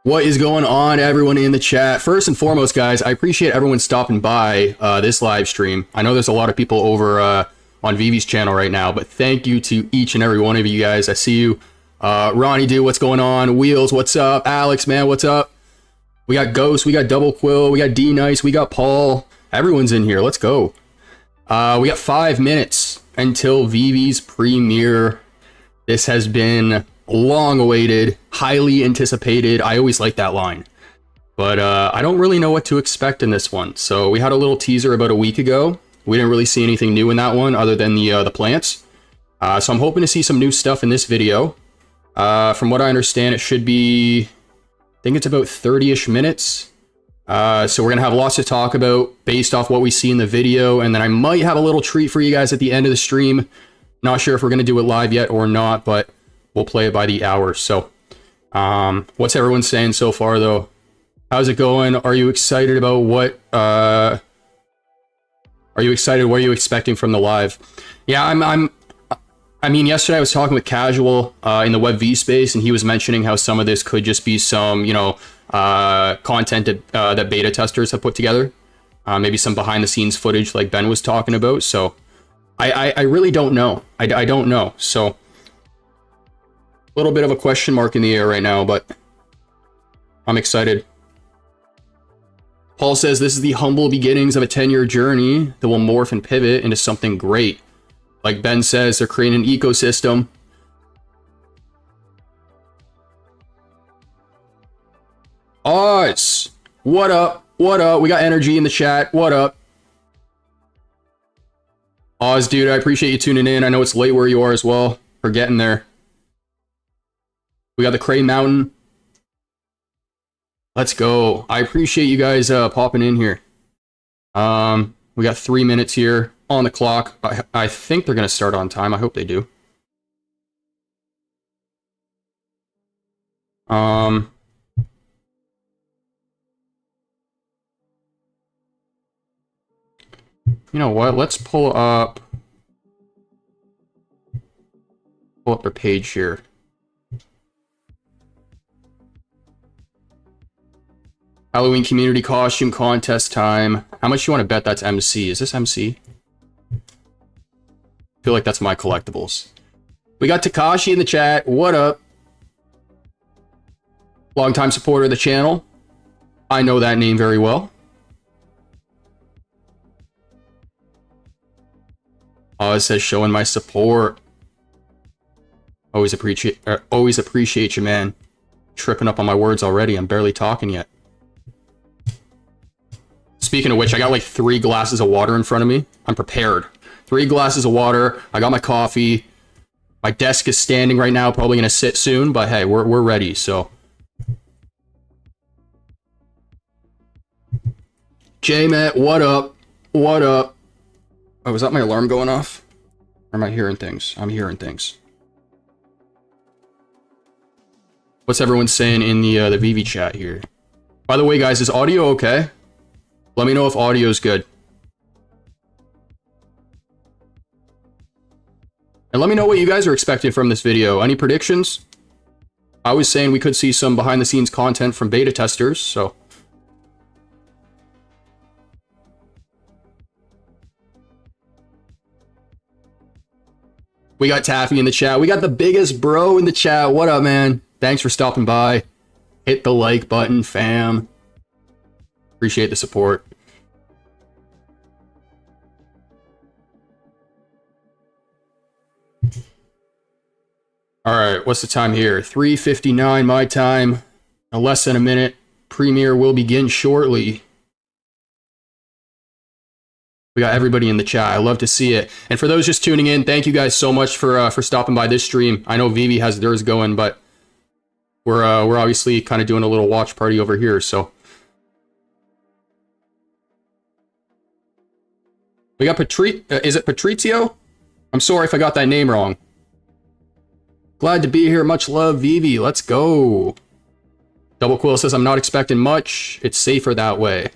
What is going on, everyone in the chat? First and foremost, guys, I appreciate everyone stopping by this live stream. I know there's a lot of people over on Vivi's channel right now, but thank you to each and every one of you guys. I see you. Ronnie, dude, what's going on? Wheels, what's up? Alex, man, what's up? We got Ghost, we got Double Quill, we got D-Nice, we got Paul. Everyone's in here. Let's go. We got 5 minutes until Vivi's premiere. This has been long awaited, highly anticipated. I always like that line, but I don't really know what to expect in this one. So we had a little teaser about a week ago. We didn't really see anything new in that one other than the plants. So I'm hoping to see some new stuff in this video. From what I understand, it should be, I think it's about 30-ish minutes. So we're gonna have lots to talk about based off what we see in the video, and then I might have a little treat for you guys at the end of the stream. Not sure if we're gonna do it live yet or not, but we'll play it by the hour. So what's everyone saying so far, though? How's it going? Are you excited about what are you excited? What are you expecting from the live? Yeah, I mean, yesterday I was talking with Casual in the WebV space, and he was mentioning how some of this could just be some, you know, content that beta testers have put together. Maybe some behind the scenes footage like Ben was talking about. So I really don't know. I don't know. So a little bit of a question mark in the air right now, but I'm excited. Paul says this is the humble beginnings of a 10-year journey that will morph and pivot into something great. Like Ben says, they're creating an ecosystem. Oz, what up? What up? We got energy in the chat. What up? Oz, dude, I appreciate you tuning in. I know it's late where you are as well. We're getting there. We got the Cray Mountain. Let's go. I appreciate you guys popping in here. We got 3 minutes here on the clock. I think they're going to start on time. I hope they do. You know what? Let's pull up their page here. Halloween community costume contest time. How much you want to bet that's MC? Is this MC? I feel like that's my collectibles. We got Takashi in the chat. What up? Longtime supporter of the channel. I know that name very well. It says showing my support. Always appreciate you, man. Tripping up on my words already. I'm barely talking yet. Speaking of which, I got like 3 glasses of water in front of me. I'm prepared. 3 glasses of water. I got my coffee. My desk is standing right now. Probably gonna sit soon, but hey, we're ready. So, J-Met, what up? What up? Oh, was that my alarm going off? Or am I hearing things? I'm hearing things. What's everyone saying in the VV chat here? By the way, guys, is audio okay? Let me know if audio is good. And let me know what you guys are expecting from this video. Any predictions? I was saying we could see some behind the scenes content from beta testers, so. We got Taffy in the chat. We got the biggest bro in the chat. What up, man? Thanks for stopping by. Hit the like button, fam. Appreciate the support. All right, what's the time here? 3:59 my time. In less than a minute. Premiere will begin shortly. We got everybody in the chat. I love to see it. And for those just tuning in, thank you guys so much for stopping by this stream. I know Vivi has theirs going, but we're obviously kind of doing a little watch party over here. So we got is it Patrizio? I'm sorry if I got that name wrong. Glad to be here. Much love, Vivi. Let's go. Double Quill says I'm not expecting much. It's safer that way.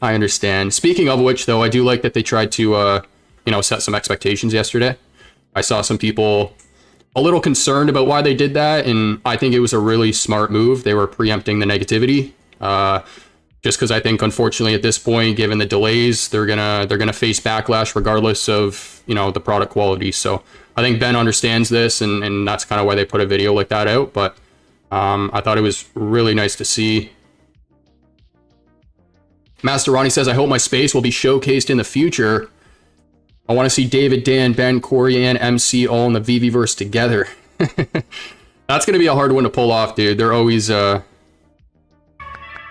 I understand. Speaking of which, though, I do like that they tried to, you know, set some expectations yesterday. I saw some people a little concerned about why they did that, and I think it was a really smart move. They were preempting the negativity, just because I think, unfortunately, at this point, given the delays, they're gonna face backlash regardless of, you know, the product quality. So I think Ben understands this, and that's kind of why they put a video like that out. But I thought it was really nice to see. Master Ronnie says, I hope my space will be showcased in the future. I want to see David, Dan, Ben, Corey, and MC all in the VeVeVerse together. That's going to be a hard one to pull off, dude. They're always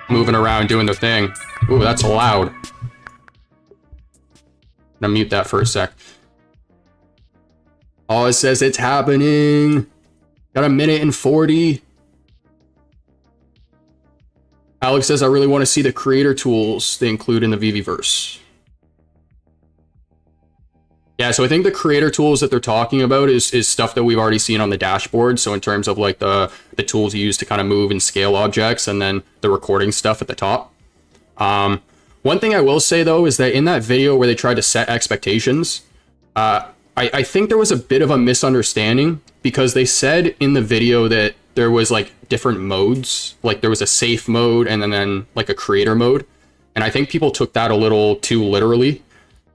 moving around doing their thing. Ooh, that's loud. I'm going to mute that for a sec. Oh, it says it's happening. Got a minute and 40. Alex says, I really want to see the creator tools they include in the VeVeVerse. Yeah, so I think the creator tools that they're talking about is stuff that we've already seen on the dashboard. So in terms of like the tools you use to kind of move and scale objects, and then the recording stuff at the top. One thing I will say though is that in that video where they tried to set expectations, I think there was a bit of a misunderstanding, because they said in the video that there was like different modes, like there was a safe mode and then like a creator mode. And I think people took that a little too literally.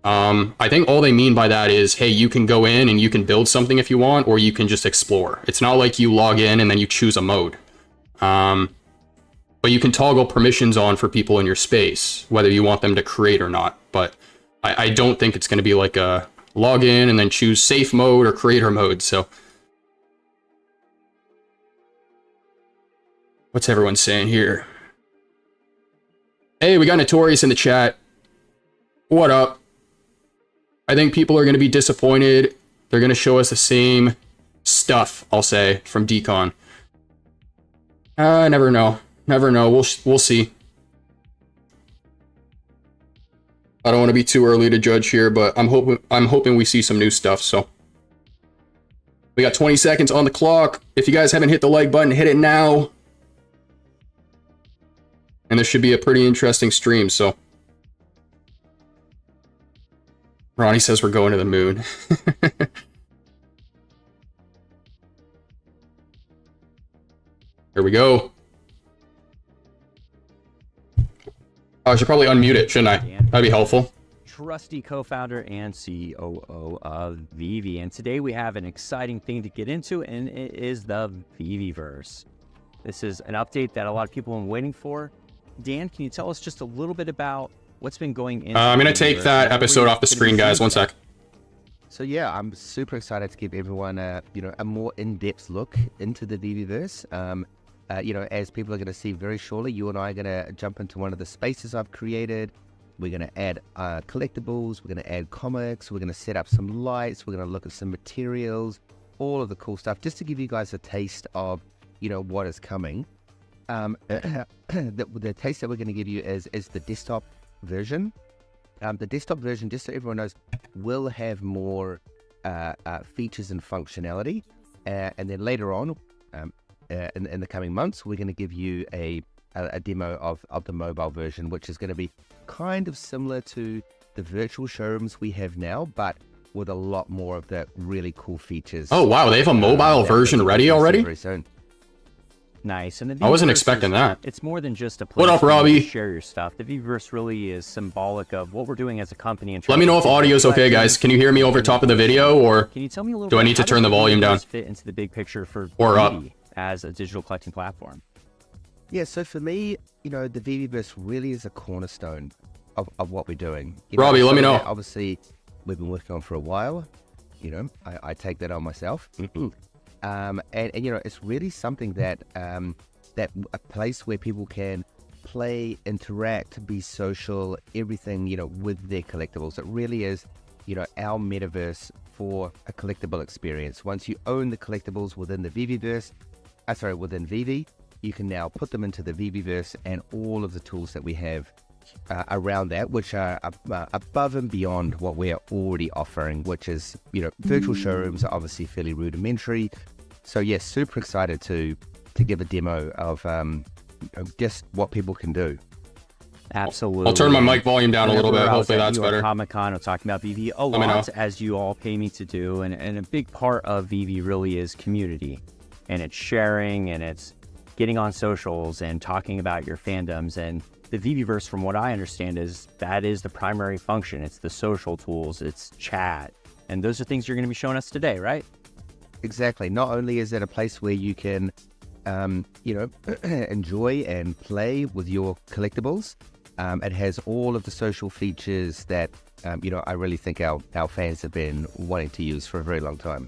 I think all they mean by that is, hey, you can go in and you can build something if you want, or you can just explore. It's not like you log in and then you choose a mode. But you can toggle permissions on for people in your space, whether you want them to create or not. But I don't think it's going to be like a log in and then choose safe mode or creator mode. So what's everyone saying here? Hey, we got Notorious in the chat. What up? I think people are going to be disappointed. They're going to show us the same stuff, I'll say, from Decon. Never know. Never know. We'll see. I don't want to be too early to judge here, but I'm hoping we see some new stuff. So we got 20 seconds on the clock. If you guys haven't hit the like button, hit it now. And this should be a pretty interesting stream, so. Ronnie says we're going to the moon. Here we go. Oh, I should probably unmute it, shouldn't I? That'd be helpful. Trusty co-founder and COO of Vivi, and today we have an exciting thing to get into, and it is the VeVeVerse. This is an update that a lot of people have been waiting for. Dan, can you tell us just a little bit about what's been going in? I'm going to take that episode off the screen, guys. One sec. So yeah, I'm super excited to give everyone a more in-depth look into the VeVeVerse. As people are going to see very shortly, you and I are going to jump into one of the spaces I've created. We're going to add collectibles. We're going to add comics. We're going to set up some lights. We're going to look at some materials, all of the cool stuff, just to give you guys a taste of, what is coming. The taste that we're going to give you is the desktop version. The desktop version, just so everyone knows, will have more features and functionality. And then later on, in the coming months, we're going to give you a demo of the mobile version, which is going to be kind of similar to the virtual showrooms we have now, but with a lot more of the really cool features. Oh wow, they have a mobile version ready already? Very soon. Nice. And the I wasn't expecting that. It's more than just a place what up, Robbie? To share your stuff. The VeVeVerse really is symbolic of what we're doing as a company. And let me know if audio's okay, guys. Can you hear me over top of the video, or can you tell me a little do I need to turn the volume down? Fit into the big picture for or up as a digital collecting platform? Yeah, so for me, the VeVeVerse really is a cornerstone of what we're doing. Robbie, let me know. Obviously, we've been working on for a while. I take that on myself. And it's really something that a place where people can play, interact, be social, everything, with their collectibles. It really is, our metaverse for a collectible experience. Once you own the collectibles within the VeVeVerse, within Vivi, you can now put them into the VeVeVerse and all of the tools that we have around that, which are above and beyond what we are already offering, which is, virtual showrooms are obviously fairly rudimentary. So yes, super excited to give a demo of just what people can do. Absolutely. I'll turn my mic volume down a little bit. Whenever I was Hopefully at that's New York better. Comic-Con, I'm talking about VV a me know. lot, as you all pay me to do, and a big part of VV really is community, and it's sharing, and it's getting on socials and talking about your fandoms. And the VeVeVerse, from what I understand, is that is the primary function. It's the social tools, it's chat, and those are things you're going to be showing us today, right? Exactly. Not only is it a place where you can, enjoy and play with your collectibles, it has all of the social features that, I really think our fans have been wanting to use for a very long time.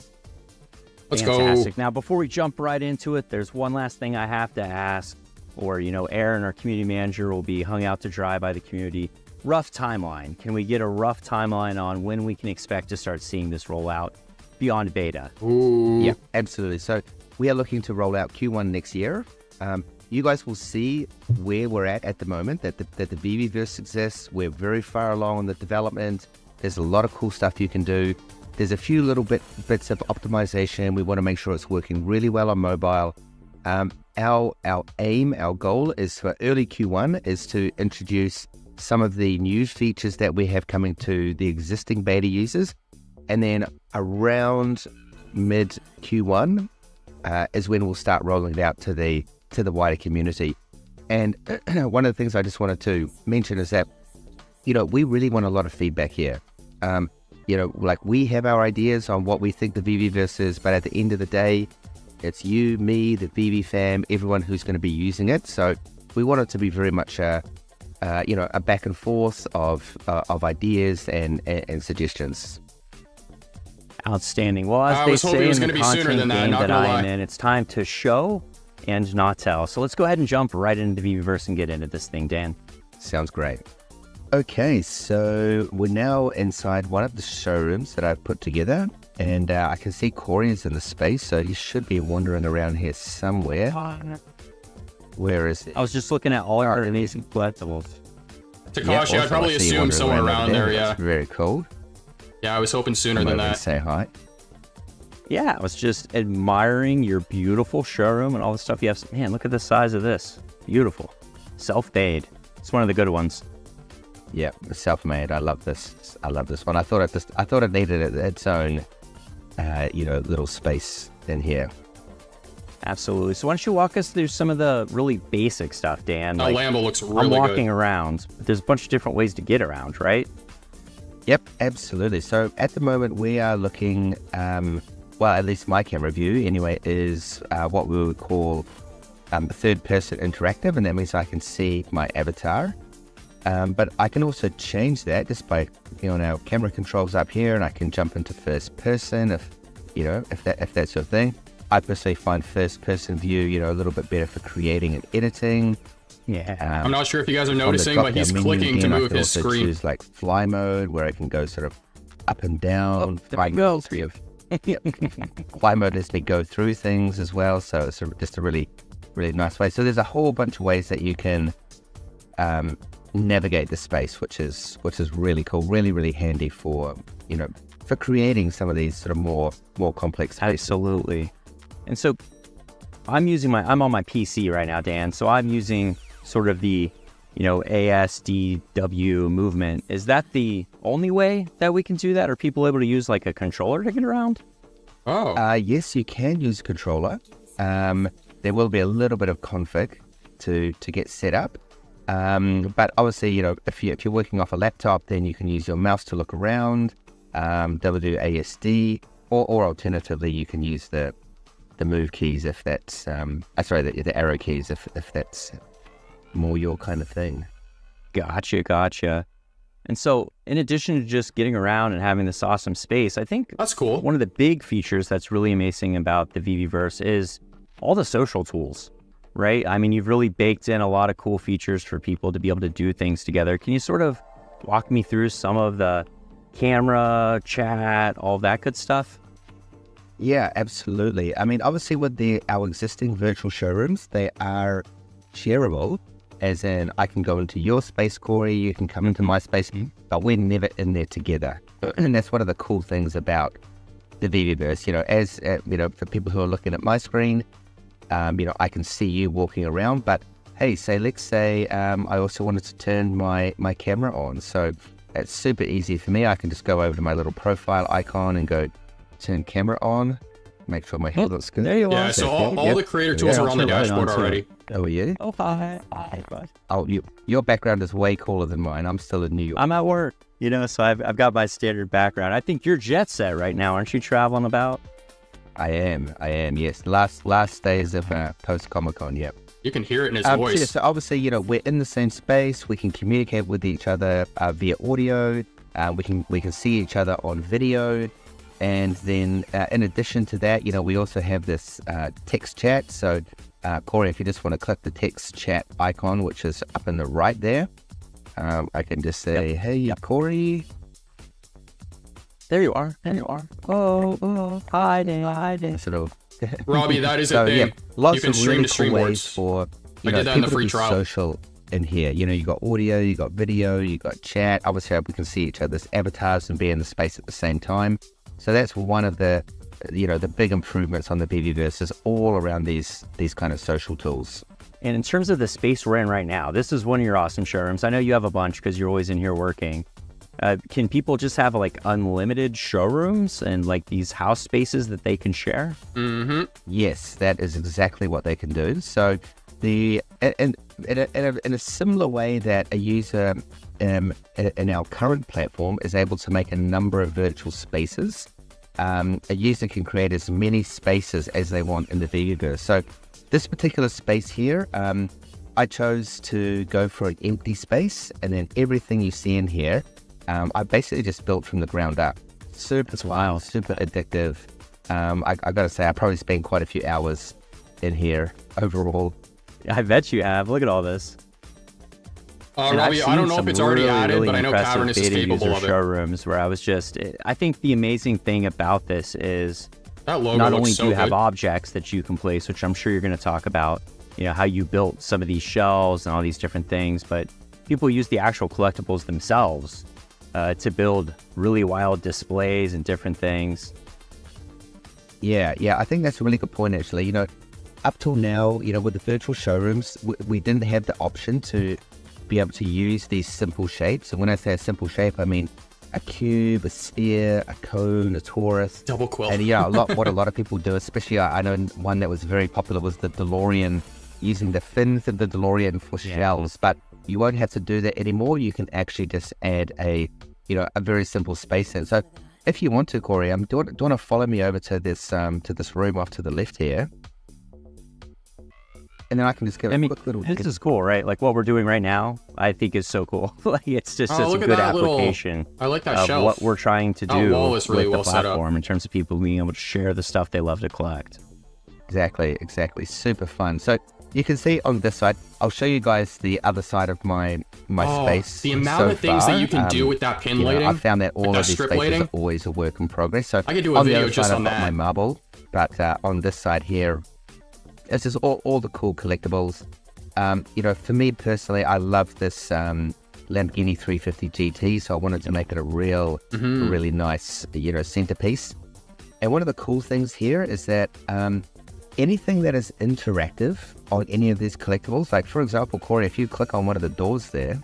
Let's Fantastic. go. Now, before we jump right into it, there's one last thing I have to ask, or, Aaron, our community manager, will be hung out to dry by the community. Rough timeline. Can we get a rough timeline on when we can expect to start seeing this roll out beyond beta? Ooh. Yeah, absolutely. So we are looking to roll out Q1 next year. You guys will see where we're at the moment, that the VeVeVerse exists. We're very far along in the development. There's a lot of cool stuff you can do. There's a few little bits of optimization. We want to make sure it's working really well on mobile. Our goal is for early Q1 is to introduce some of the new features that we have coming to the existing beta users. And then around mid Q1 is when we'll start rolling it out to the wider community. And one of the things I just wanted to mention is that, we really want a lot of feedback here. We have our ideas on what we think the VeVeVerse is, but at the end of the day, it's you, me, the VV fam, everyone who's going to be using it. So we want it to be very much a back and forth of ideas and suggestions. Outstanding. Well, I as they was hoping say it was in gonna the be sooner content than that, game not that gonna I am lie. in, it's time to show and not tell. So let's go ahead and jump right into the VeVeVerse and get into this thing, Dan. Sounds great. Okay, so we're now inside one of the showrooms that I've put together, and I can see Corey is in the space, so he should be wandering around here somewhere. Where is he? I was just looking at all our amazing collectibles. Takashi, I'd also, probably I see you assume wandering somewhere over around there, which yeah. is very cool. Yeah, I was hoping sooner Come than over and that. say hi. Yeah, I was just admiring your beautiful showroom and all the stuff you have. Man, look at the size of this. Beautiful. Self-made. It's one of the good ones. Yeah, self-made. I love this. I love this one. I thought it needed its own, little space in here. Absolutely. So why don't you walk us through some of the really basic stuff, Dan? That Lambo looks really I'm walking good. around, but there's a bunch of different ways to get around, right? Yep, absolutely. So at the moment we are looking, at least my camera view anyway, is what we would call third-person interactive, and that means I can see my avatar. But I can also change that just by on our camera controls up here, and I can jump into first person if that's your thing. I personally find first person view a little bit better for creating and editing. Yeah. I'm not sure if you guys are On the noticing, but drop-down he's menu clicking to again, I move can his also screen. choose like fly mode, where I can go sort of up and down. There we go. Fly mode lets me go through things as well, so it's just a really, really nice way. So there's a whole bunch of ways that you can navigate the space, which is really cool, really, really handy for for creating some of these sort of more complex spaces. Absolutely. And so I'm on my PC right now, Dan. So I'm using sort of the, ASDW movement. Is that the only way that we can do that? Are people able to use like a controller to get around? Oh. Yes, you can use a controller. There will be a little bit of config to get set up. But obviously, if you're working off a laptop, then you can use your mouse to look around, WASD, or alternatively, you can use the move keys if that's, the arrow keys if that's more your kind of thing. Gotcha. And so in addition to just getting around and having this awesome space, I think That's cool. one of the big features that's really amazing about the VeVeVerse is all the social tools, right? I mean, you've really baked in a lot of cool features for people to be able to do things together. Can you sort of walk me through some of the camera, chat, all that good stuff? Yeah, absolutely. I mean, obviously with our existing virtual showrooms, they are shareable, as in I can go into your space, Corey, you can come into my space, but we're never in there together. And that's one of the cool things about the VeVeVerse. For people who are looking at my screen, I can see you walking around, but hey, let's say I also wanted to turn my camera on. So it's super easy for me. I can just go over to my little profile icon and go turn camera on. Make sure my head looks good. There you are. Yeah, so all the creator tools are on the dashboard already. Oh, are you? Oh, hi. Hi, bud. Oh, your background is way cooler than mine. I'm still in New York. I'm at work, so I've got my standard background. I think you're jet set right now. Aren't you traveling about? I am, yes. Last days of post-Comic-Con, yep. You can hear it in his So, voice. yeah, so obviously, we're in the same space. We can communicate with each other via audio. We can see each other on video. And then in addition to that, we also have this text chat. So Corey, if you just want to click the text chat icon, which is up in the right there, I can just say, hey, Corey. There you are. Oh, hi there. Sort of. Robbie, that is So, a thing. yeah, lots You can of stream really to stream cool ways words. for I did that in the people to free be trial. social in here. You got audio, you got video, you got chat. Obviously, we can see each other's avatars and be in the space at the same time. So that's one of the the big improvements on the VeVeVerse is all around these kind of social tools. And in terms of the space we're in right now, this is one of your awesome showrooms. I know you have a bunch because you're always in here working. Can people just have like unlimited showrooms and like these house spaces that they can share? Mm-hmm. Yes, that is exactly what they can do. So in a similar way that a user in our current platform is able to make a number of virtual spaces, a user can create as many spaces as they want in the VeVeVerse. So this particular space here, I chose to go for an empty space, and then everything you see in here, I basically just built from the ground up. Super wild, super addictive. I gotta say, I probably spent quite a few hours in here overall. I bet you have. Look at all this. And I've Robbie, I seen don't know if some it's already really, added, really but I know impressive Cavernous is beta capable user of it. showrooms where I think the amazing thing about this is That logo not looks only so do you have good. objects that you can place, which I'm sure you're going to talk about, how you built some of these shells and all these different things, but people use the actual collectibles themselves to build really wild displays and different things. Yeah, I think that's a really good point, actually. Up till now, with the virtual showrooms, we didn't have the option to be able to use these simple shapes. And when I say a simple shape, I mean a cube, a sphere, a cone, a torus. Double quill. And what a lot of people do, especially I know one that was very popular was the DeLorean, using the fins of the DeLorean for shells. But you won't have to do that anymore. You can actually just add a very simple space in. So if you want to, Corey, do you want to follow me over to this room off to the left here? And then I can just give a quick little... This is cool, right? Like what we're doing right now, I think is so cool. Like it's just such a look at good that application I like that of shelf. what we're trying to That do wall is really with well the set up. platform in terms of people being able to share the stuff they love to collect. Exactly. Super fun. So you can see on this side, I'll show you guys the other side of my space. The amount so of things that far. you can do with that pin lighting. I found that all that of these strip spaces lighting. are always a work in progress. So I could do a on the video other just side, on I've got that. my marble, but on this side here, it's just all the cool collectibles. For me personally, I love this Lamborghini 350 GT, so I wanted to make it a really nice, centerpiece. And one of the cool things here is that anything that is interactive on any of these collectibles, like for example, Corey, if you click on one of the doors there,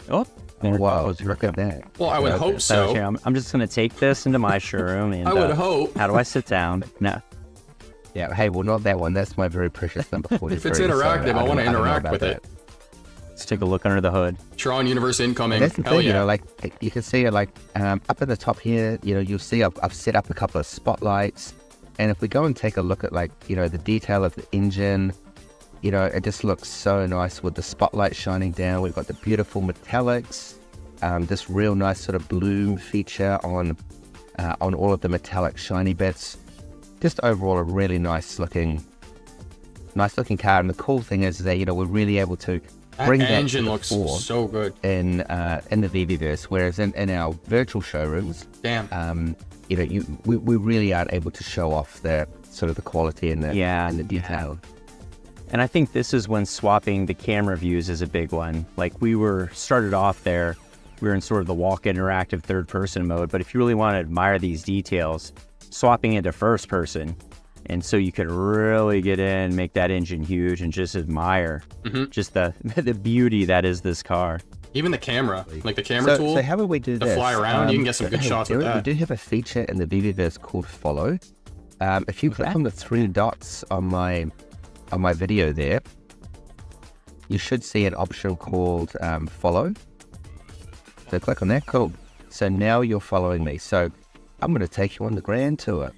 Oh, wow, look at that. Well, I would hope so. I'm just going to take this into my showroom and I would hope. how do I sit down? No. Yeah, hey, well, not that one. That's my very precious number 43. If it's interactive, I want to interact with it. Let's take a look under the hood. Tron Universe incoming. That's the Hell thing, yeah. you can see up at the top here, you'll see I've set up a couple of spotlights. And if we go and take a look at the detail of the engine, it just looks so nice with the spotlight shining down. We've got the beautiful metallics, this real nice sort of bloom feature on all of the metallic shiny bits. Just overall a really nice looking car. And the cool thing is that we're really able to bring that engine to the looks fore so good. in the VeVeVerse, whereas in our virtual showrooms, Damn. we really aren't able to show off the sort of the quality and the detail. And I think this is when swapping the camera views is a big one. Like we started off there, we were in sort of the walk interactive third person mode, but if you really want to admire these details, swapping into first person And so you could really get in, make that engine huge, and just admire just the beauty that is this car. Even the camera, like the camera tool. So how would we do to this? fly around, you can get some good shots with that. We do have a feature in the VeVeVerse called Follow. If you click on the 3 dots on my video there, you should see an option called Follow. So click on that. Cool. So now you're following me. So I'm going to take you on the grand tour.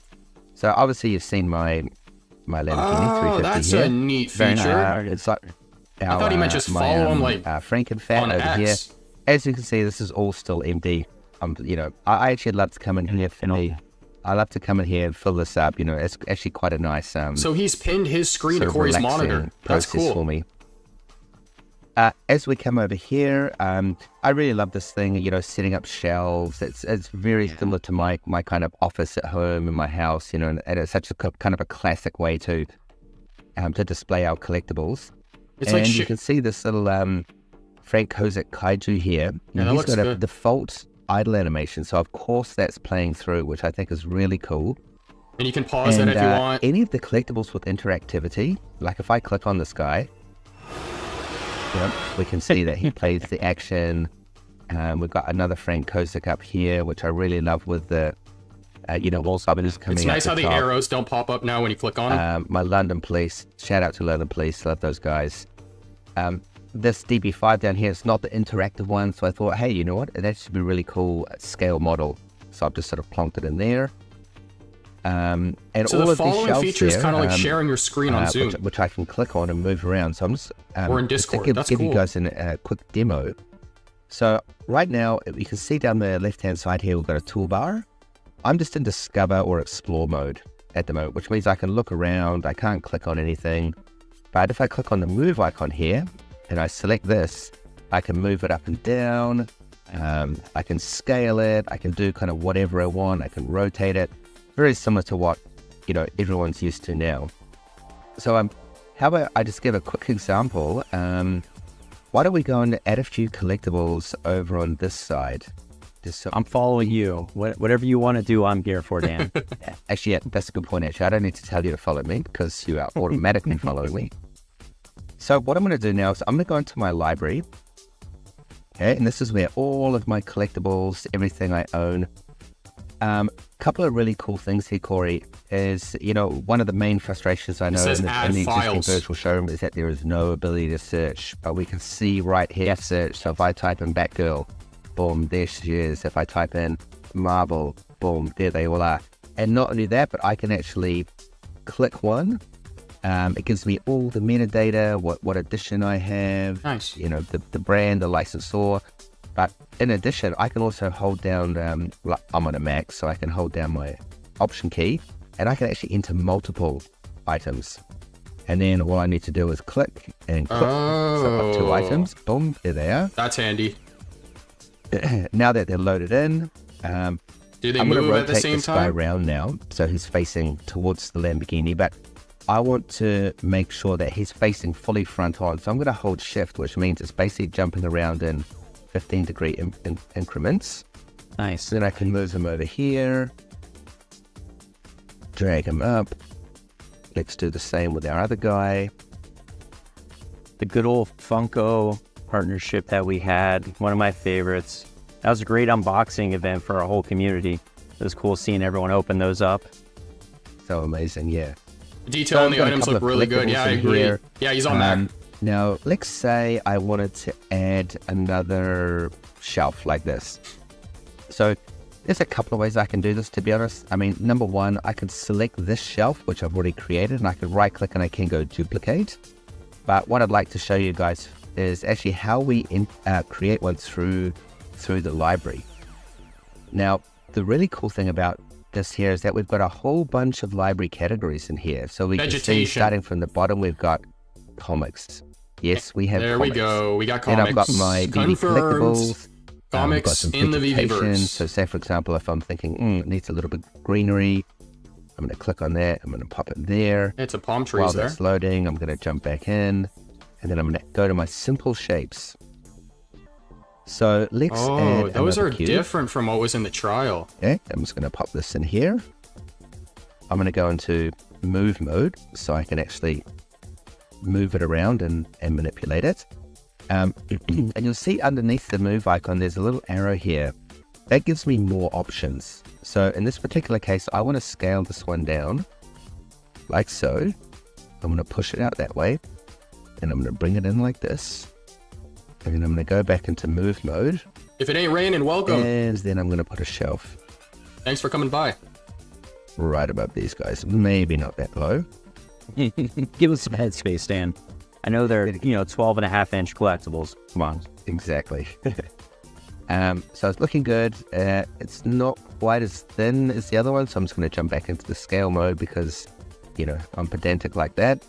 So obviously you've seen my Lamborghini 350 that's here. a neat feature. It's like I thought he meant just follow him like Frankenfat on over X. here. As you can see, this is all still empty. You know, I actually love to come in here for me. I love to come in here and fill this up. You know, it's actually quite a nice. So he's pinned his screen to sort of Corey's relaxing monitor. That's process cool. for me. As we come over here, I really love this thing. You know, setting up shelves. It's very similar to my kind of office at home in my house. You know, and it's such a kind of a classic way to display our collectibles. It's and like you can see this little Frank Kozak Kaiju here. Yeah, that He's looks got a good. default idle animation, so of course that's playing through, which I think is really cool. And you can pause it if you want. Any of the collectibles with interactivity, like if I click on this guy, we can see that he plays the action. We've got another Frank Kozak up here, which I really love with the, wall buttons coming. It's nice up how the top. arrows don't pop up now when you click on them. My London Police, shout out to London Police, love those guys. This DB5 down here is not the interactive one, so I thought, hey, you know what, that should be really cool scale model. So I've just sort of plonked it in there. And So all the of these following shelves feature is here, kind of like sharing your screen on Zoom. which I can click on and move around. So I'm just Or in just to Discord, give, that's give you cool. guys a quick demo. So right now, you can see down the left-hand side here, we've got a toolbar. I'm just in Discover or Explore mode at the moment, which means I can look around. I can't click on anything. But if I click on the move icon here, and I select this, I can move it up and down. I can scale it. I can do kind of whatever I want. I can rotate it. Very similar to what, everyone's used to now. So how about I just give a quick example? Why don't we go and add a few collectibles over on this side? I'm following you. Whatever you want to do, I'm here for, Dan. Actually, yeah, that's a good point, actually. I don't need to tell you to follow me because you are automatically following me. So what I'm going to do now is I'm going to go into my library. Okay, and this is where all of my collectibles, everything I own. Couple of really cool things here, Corey, is, one of the main frustrations I know says in add the existing files. virtual showroom is that there is no ability to search. But we can see right here, search. So if I type in Batgirl, boom, there she is. If I type in Marvel, boom, there they all are. And not only that, but I can actually click one. It gives me all the metadata, what edition I have, Nice. the brand, the licensor. But in addition, I can also hold down, I'm on a Mac, so I can hold down my Option key, and I can actually enter multiple items. And then all I need to do is click and click. So up 2 items, boom, there they are. That's handy. Now that they're loaded in, Do they I'm going to move at the rotate same this guy time? around now, so he's facing towards the Lamborghini, but I want to make sure that he's facing fully front on. So I'm going to hold shift, which means it's basically jumping around in 15-degree increments. Nice. Then I can move him over here, drag him up. Let's do the same with our other guy. The good old Funko partnership that we had, one of my favorites. That was a great unboxing event for our whole community. It was cool seeing everyone open those up. So amazing, yeah. The detail on I've the got a items couple look of really good. collectibles Yeah, I in agree. here. Yeah, he's on Mac. Now, let's say I wanted to add another shelf like this. So there's a couple of ways I can do this, to be honest. I mean, number one, I could select this shelf, which I've already created, and I could right click and I can go duplicate. But what I'd like to show you guys is actually how we create one through the library. Now, the really cool thing about this here is that we've got a whole bunch of library categories in here. So we can see, Vegetation. starting from the bottom, we've got comics. Yes, we have There comics. we go. We got Then comics. I've got my BB Confirmed. collectibles. We've got Comics some in the vegetation. VeVeVerse. So say, for example, if I'm thinking, it needs a little bit of greenery, I'm going to click on that. I'm going to pop it there. It's a palm While trees there. that's loading, I'm going to jump back in. And then I'm going to go to my simple shapes. So let's Oh, add those another are cube. different from what was in the trial. Okay, I'm just going to pop this in here. I'm going to go into move mode, so I can actually move it around and manipulate it. And you'll see underneath the move icon, there's a little arrow here. That gives me more options. So in this particular case, I want to scale this one down, like so. I'm going to push it out that way, and I'm going to bring it in like this. And then I'm going to go back into move mode. If it ain't raining, welcome. And then I'm going to put a shelf Thanks for coming by. right above these guys. Maybe not that low. Give us some headspace, Dan. I know they're, 12.5-inch collectibles. Come on. Exactly. So it's looking good. It's not quite as thin as the other one, so I'm just going to jump back into the scale mode because, I'm pedantic like that.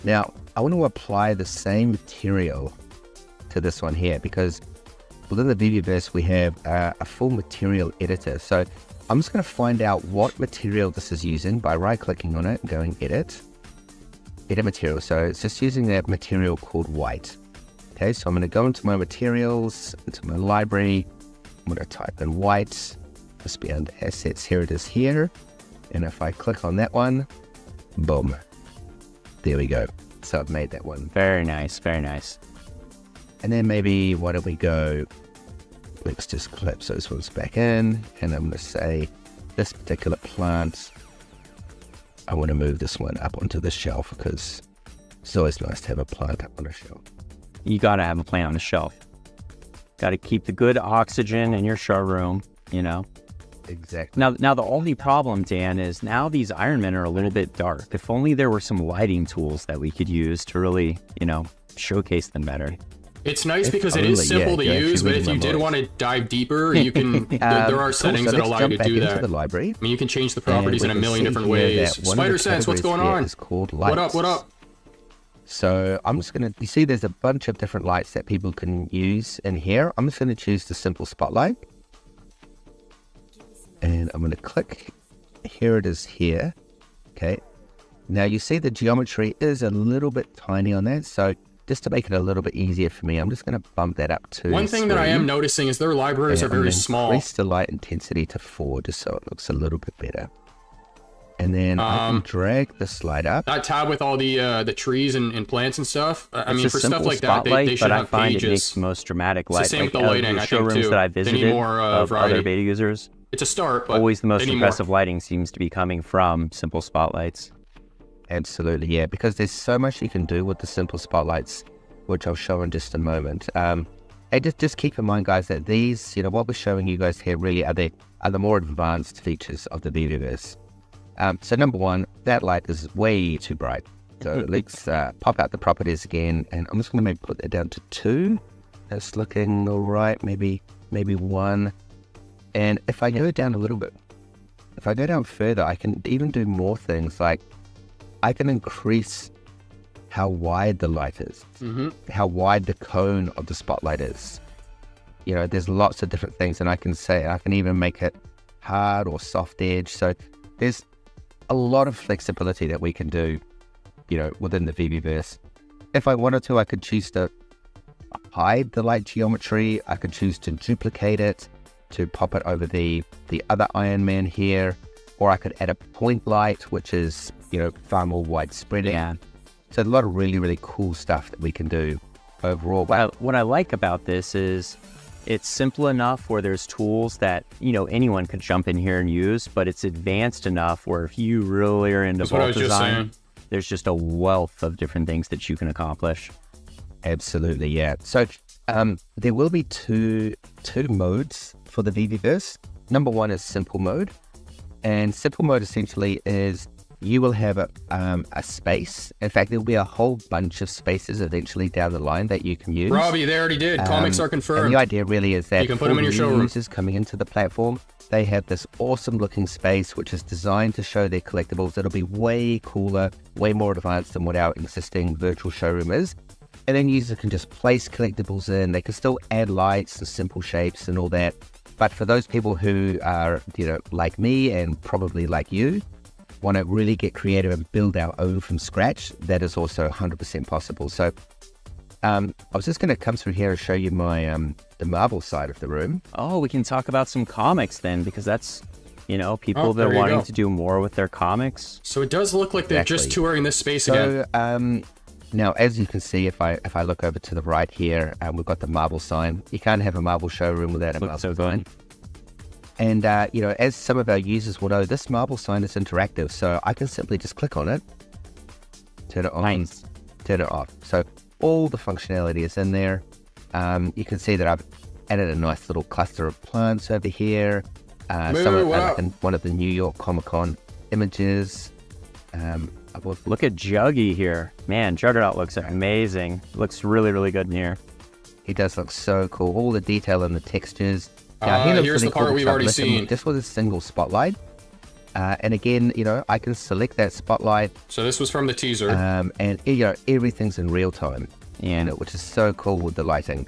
Now, I want to apply the same material to this one here because within the VeVeVerse, we have a full material editor. So I'm just going to find out what material this is using by right-clicking on it and going edit material. So it's just using that material called white. Okay, so I'm going to go into my materials, into my library. I'm going to type in white. Must be under assets. Here it is here. And if I click on that one, boom. There we go. So I've made that one. Very nice, very nice. And then maybe, why don't we go, let's just collapse those ones back in. And I'm going to say this particular plant, I want to move this one up onto the shelf because it's always nice to have a plant up on a shelf. You got to have a plant on the shelf. Got to keep the good oxygen in your showroom, Exactly. Now the only problem, Dan, is now these Iron Men are a little bit dark. If only there were some lighting tools that we could use to really, showcase them better. It's nice because it is simple to use, but if you did want to dive deeper, you can. There are settings cool. So that allow you to do that. The library. I mean, you can change the properties in a million different ways. Spider Sense, what's going on? It's called lights. What up? So I'm just going to, you see there's a bunch of different lights that people can use in here. I'm just going to choose the simple spotlight. And I'm going to click, here it is here. Okay. Now you see the geometry is a little bit tiny on that. So just to make it a little bit easier for me, I'm just going to bump that up to One thing that I am noticing is their libraries are very small. Increase the light intensity to 4 just so it looks a little bit better. And then I can drag the slide up. That tab with all the trees and plants and stuff. I mean, It's a for stuff simple like that, they should but I have find pages. it makes the most dramatic light. It's the same with the lighting, I think, showrooms too. that I They need visited more, of variety. other beta users, It's a start, but always the most they need impressive more. lighting seems to be coming from simple spotlights. Absolutely, yeah, because there's so much you can do with the simple spotlights, which I'll show in just a moment. And just keep in mind, guys, that these, what we're showing you guys here really are the more advanced features of the VeVeVerse. So number one, that light is way too bright. So let's pop out the properties again, and I'm just going to maybe put that down to 2. That's looking all right, maybe 1. And if I go down a little bit, if I go down further, I can even do more things, like I can increase how wide the light is, how wide the cone of the spotlight is. There's lots of different things, and I can even make it hard or soft edge. So there's a lot of flexibility that we can do, within the VeVeVerse. If I wanted to, I could choose to hide the light geometry. I could choose to duplicate it, to pop it over the other Iron Man here, or I could add a point light, which is, far more widespread. Yeah. So a lot of really, really cool stuff that we can do overall. What I like about this is it's simple enough where there's tools that, anyone could jump in here and use, but it's advanced enough where if you really are into That's what I vault was just design, saying. there's just a wealth of different things that you can accomplish. Absolutely, yeah. So there will be two modes for the VeVeVerse. Number one is simple mode. And simple mode essentially is you will have a space. In fact, there'll be a whole bunch of spaces eventually down the line that you can use. Robbie, they already did. Comics are confirmed. And the idea really is that You can put them in your showroom. users coming into the platform, they have this awesome looking space which is designed to show their collectibles. It'll be way cooler, way more advanced than what our existing virtual showroom is. And then users can just place collectibles in. They can still add lights and simple shapes and all that. But for those people who are, like me and probably like you, want to really get creative and build our own from scratch, that is also 100% possible. So I was just going to come through here and show you my the Marvel side of the room. Oh, we can talk about some comics then, because that's, You know, people Oh, have there been you wanting go. to do more with their comics. So it does look like they're just Exactly. touring this space again. So now, as you can see, if I look over to the right here, we've got the Marvel sign. You can't have a Marvel showroom without a Marvel Looks so sign. good. And you know, as some of our users will know, this Marvel sign is interactive, so I can simply just click on it, turn it on, Nice. turn it off. So all the functionality is in there. You can see that I've added a nice little cluster of plants over here. One of the New York Comic Con images. Look at Juggy here. Man, Juggernaut looks amazing. Looks really, really good in here. He does look so cool. All the detail and the textures. Now, he looks Here's really the part cool we've because I've already lit him seen. just with a single spotlight. And again, you know, I can select that spotlight, So this was from the teaser. and you know, everything's in real time. And Which is so cool with the lighting.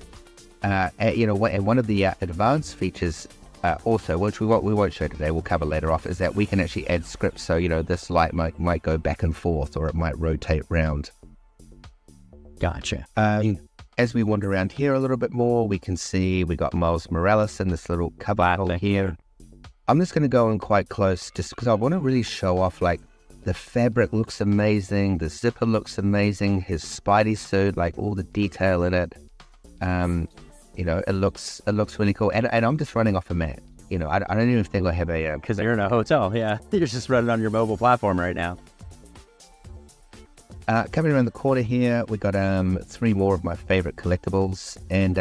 And, you know, and one of the advanced features also, which we won't show today, we'll cover later off, is that we can actually add scripts. So, you know, this light might go back and forth, or it might rotate round. gotcha. As we wander around here a little bit more, we can see we got Miles Morales in this little cubbyhole here. I'm just going to go in quite close just because I want to really show off, like, the fabric looks amazing, the zipper looks amazing, his Spidey suit, like all the detail in it. You know, it looks really cool. And I'm just running off a mat. You know, I don't even think I have a... Because you're in a hotel, yeah. You're just running on your mobile platform right now. Coming around the corner here, we got 3 more of my favorite collectibles. And,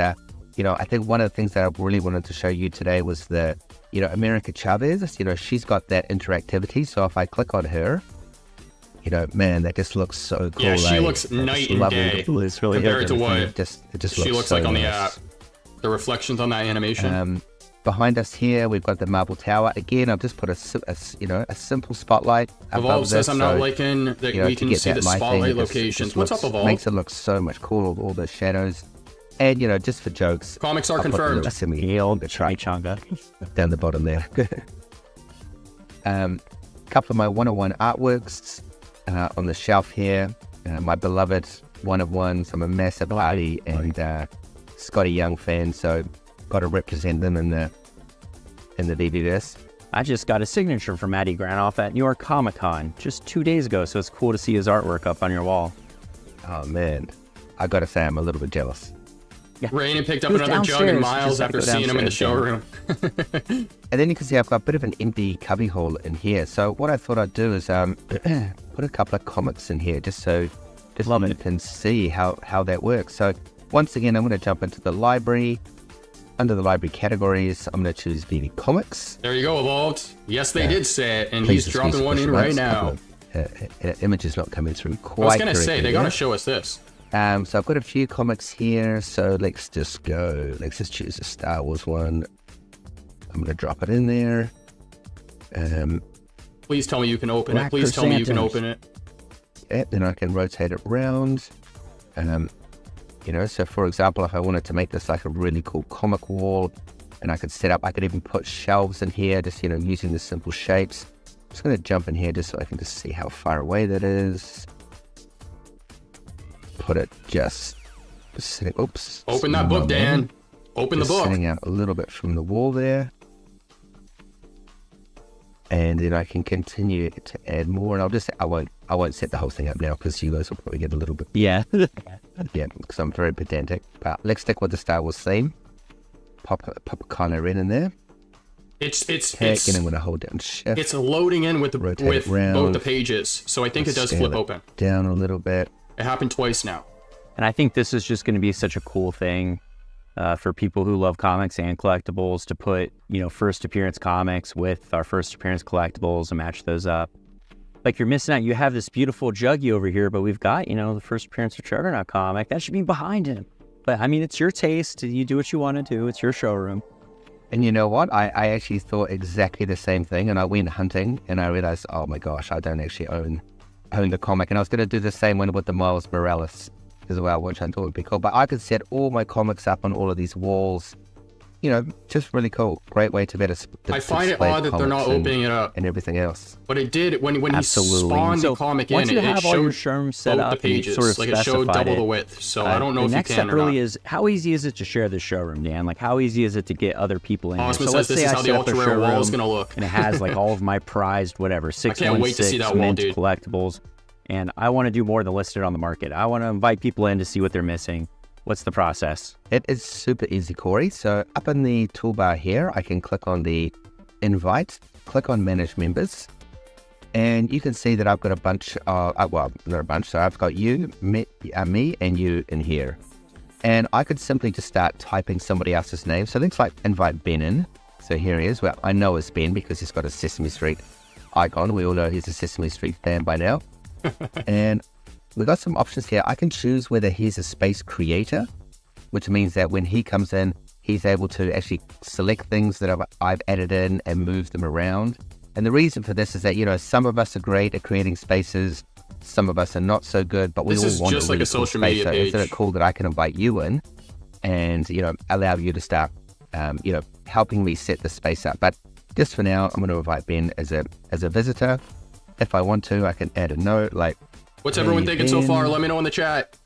you know, I think one of the things that I really wanted to show you today was the, you know, America Chavez. You know, she's got that interactivity. So if I click on her, you know, man, that just looks so cool. Yeah, she eh? looks It's night and lovely. day It's really compared to good. what It just she looks so like on the nice. app. The reflections on that animation. Behind us here, we've got the Marble Tower. Again, I've just put a simple spotlight above Evolve this. says I'm not so, liking that you know, we to can get see that the lighting, spotlight it just locations. What's up, Evolve? Makes it look so much cooler with all the shadows. And, you know, just for jokes, Comics are I'll put a confirmed. little semi Hail Chimichanga. down the bottom there. Couple of my 101 artworks on the shelf here. My beloved one-of-ones. I'm a massive Hardy and Scotty Young fan, so got to represent them in the VeVeVerse. I just got a signature from Matty Granoff at New York Comic Con just 2 days ago, so it's cool to see his artwork up on your wall. Oh man, I gotta say I'm a little bit jealous. Rainen picked up He was another jug downstairs. and Miles Just had to after go seeing him in the downstairs, showroom. And then you can see I've got a bit of an empty cubby hole in here. So what I thought I'd do is put a couple of comics in here just so Love you it. can see how that works. So once again, I'm going to jump into the library. Under the library categories, I'm going to choose VV Comics. There you go, Evolved. Yes, they did say it, and Please he's excuse dropping one push in right once. now. Image is not coming through quite I was gonna say correctly they gotta there. show us this. So I've got a few comics here, so let's just go. Let's just choose a Star Wars one. I'm going to drop it in there. Please tell me you can open it. Black Please tell me you can chrysanthemums. open it. Yeah, then I can rotate it around. You know, so for example, if I wanted to make this like a really cool comic wall, and I could even put shelves in here, just, you know, using the simple shapes. I'm just going to jump in here just so I can just see how far away that is. Put it just sitting, oops. Open that book, Dan. Open the Just book. sitting out a little bit from the wall there. And then I can continue to add more, and I won't set the whole thing up now because you guys will probably get a little bit, Yeah. yeah, because I'm very pedantic. But let's stick with the Star Wars theme. Pop a Kylo Ren in there. It's And I'm going to hold down Shift. it's loading in with Rotate with round. both the pages, so I think it does Scale flip it open. down a little bit. It happened twice now. And I think this is just going to be such a cool thing for people who love comics and collectibles to put, you know, first appearance comics with our first appearance collectibles and match those up. Like, you're missing out. You have this beautiful Juggy over here, but we've got, you know, the first appearance of Juggernaut comic. That should be behind him. But, I mean, it's your taste. You do what you want to do. It's your showroom. And you know what? I actually thought exactly the same thing, and I went hunting, and I realized, oh my gosh, I don't actually own the comic. And I was going to do the same one with the Miles Morales as well, which I thought would be cool. But I could set all my comics up on all of these walls, you know, just really cool. Great way to better. I find it odd that they're not opening it up and everything else. But it did when he Absolutely. spawned So the comic once in. you It have all your showed sherms set both up, the pages. sort of Like it showed specified double the it, width. So I don't know the if next you can step or really not. is how easy is it to share the showroom, Dan? Like how easy is it to get other people in here? Osman So says let's this say is I how the set up a ultra rare wall is showroom gonna look. and it has like all of my prized whatever can't wait to see 616 that wall, mint dude. collectibles, and I want to do more than list it on the market. I want to invite people in to see what they're missing. What's the process? It is super easy, Corey. So up in the toolbar here, I can click on the invite, click on manage members, and you can see that I've got a bunch of, well, not a bunch, so I've got you, me, and you in here. And I could simply just start typing somebody else's name. So things like invite Ben in. So here he is. Well, I know it's Ben because he's got a Sesame Street icon. We all know he's a Sesame Street fan by now. And we've got some options here. I can choose whether he's a space creator, which means that when he comes in, he's able to actually select things that I've added in and move them around. And the reason for this is that, you know, some of us are great at creating spaces, some of us are not so good, but we all want just a like really a cool social space. media So page. isn't it cool that I can invite you in and, you know, allow you to start, you know, helping me set the space up. But just for now, I'm going to invite Ben as a visitor. If I want to, I can add a note like, What's "Hey, everyone thinking so Ben, far? Let me know in the chat.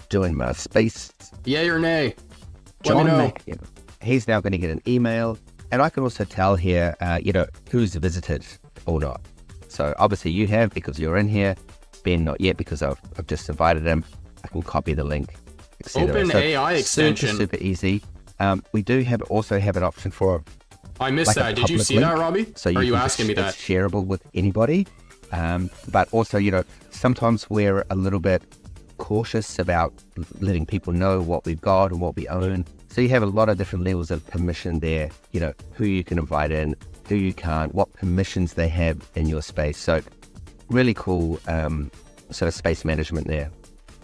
doing my space." Yay or nay? Let John me know. Mac, he's now going to get an email, and I can also tell here, you know, who's visited or not. So obviously you have because you're in here. Ben not yet because I've just invited him. I can copy the link, etc. Open So AI extension. super easy. We do also have an option for I missed like a that. Did you public see that, link. Robbie? So Or are you can asking me it's that? shareable with anybody. But also, you know, sometimes we're a little bit cautious about letting people know what we've got and what we own. So you have a lot of different levels of permission there, you know, who you can invite in, who you can't, what permissions they have in your space. So really cool sort of space management there.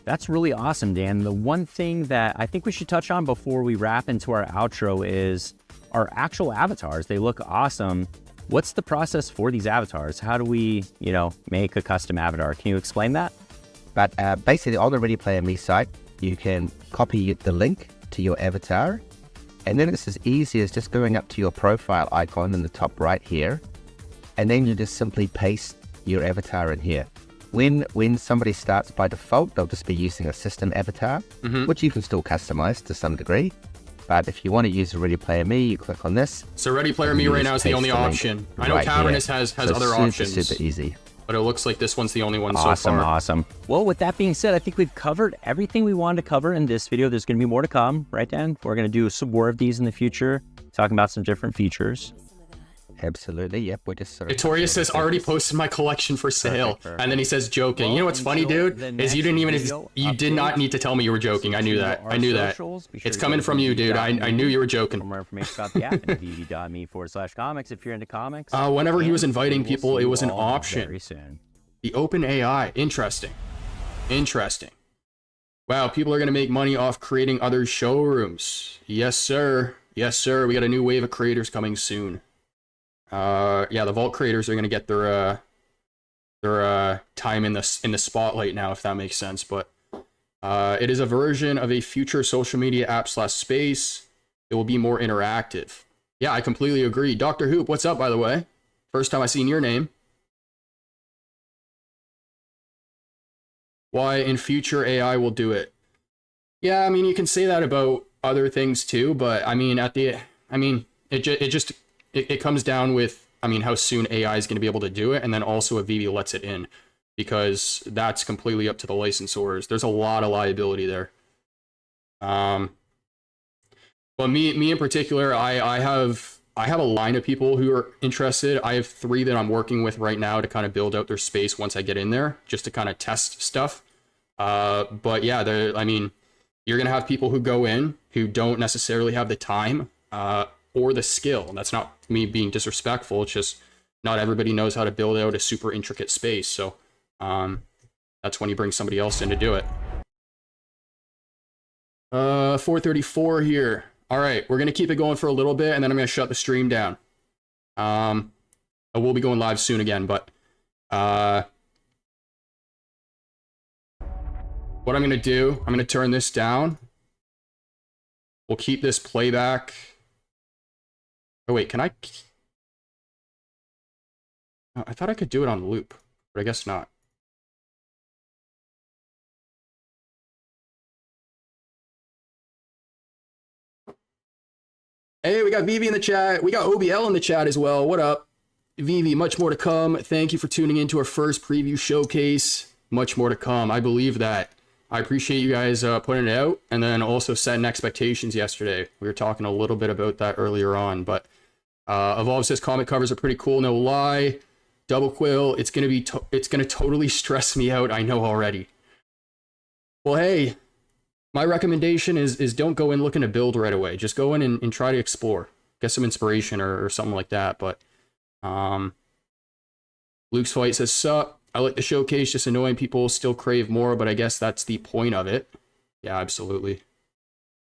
That's really awesome, Dan. The one thing that I think we should touch on before we wrap into our outro is our actual avatars. They look awesome. What's the process for these avatars? How do we, you know, make a custom avatar? Can you explain that? But basically on the Ready Player Me site, you can copy the link to your avatar. And then it's as easy as just going up to your profile icon in the top right here. And then you just simply paste your avatar in here. When somebody starts by default, they'll just be using a system avatar, which you can still customize to some degree. But if you want to use a Ready Player Me, you click on this. So Ready Player and Me you right just now is the paste only link option. I know right Cavernous here. has So other super, options, super easy. but it looks like this one's the only one so Awesome, far. awesome. Well, with that being said, I think we've covered everything we wanted to cover in this video. There's going to be more to come, right, Dan? We're going to do some more of these in the future, talking about some different features. Absolutely, yep. We're just sort of. Victoria says, already posted my collection for sale. Perfect. And then he says, joking. Well, You know what's funny, until dude? the Is you next didn't even, video you did not update, need to tell me you were joking. I knew to that. our I knew that. socials. Be sure It's to coming go to from you, dude. I knew you were For joking. more information about the app, vv.me/comics if you're into comics. Whenever he was And inviting we will people, see it you was an all option. very soon. The open AI. Interesting. Interesting. Wow, people are going to make money off creating other showrooms. Yes, sir. Yes, sir. We got a new wave of creators coming soon. Yeah, the Vault creators are going to get their time in the spotlight now, if that makes sense. But it is a version of a future social media app / space. It will be more interactive. Yeah, I completely agree. Dr. Hoop, what's up, by the way? First time I seen your name. Why in future AI will do it? Yeah, I mean, you can say that about other things too, but I mean, it comes down with, I mean, how soon AI is going to be able to do it, and then also if VeVe lets it in, because that's completely up to the licensors. There's a lot of liability there. But me in particular, I have a line of people who are interested. I have 3 that I'm working with right now to kind of build out their space once I get in there, just to kind of test stuff. But yeah, I mean, you're going to have people who go in who don't necessarily have the time or the skill. And that's not me being disrespectful. It's just not everybody knows how to build out a super intricate space. So that's when you bring somebody else in to do it. 434 here. All right, we're going to keep it going for a little bit, and then I'm going to shut the stream down. I will be going live soon again, but what I'm going to do, I'm going to turn this down. We'll keep this playback Oh wait, can I? Oh, I thought I could do it on loop, but I guess not. Hey, we got Vivi in the chat. We got OBL in the chat as well. What up? Vivi, much more to come. Thank you for tuning in to our first preview showcase. Much more to come. I believe that. I appreciate you guys putting it out and then also setting expectations yesterday. We were talking a little bit about that earlier on, but Evolve says comic covers are pretty cool. No lie. Double Quill, it's gonna totally stress me out. I know already. Well, hey, my recommendation is don't go in looking to build right away. Just go in and try to explore, get some inspiration or something like that. But Luke's Fight says, sup. I like the showcase, just annoying people still crave more, but I guess that's the point of it. Yeah, absolutely.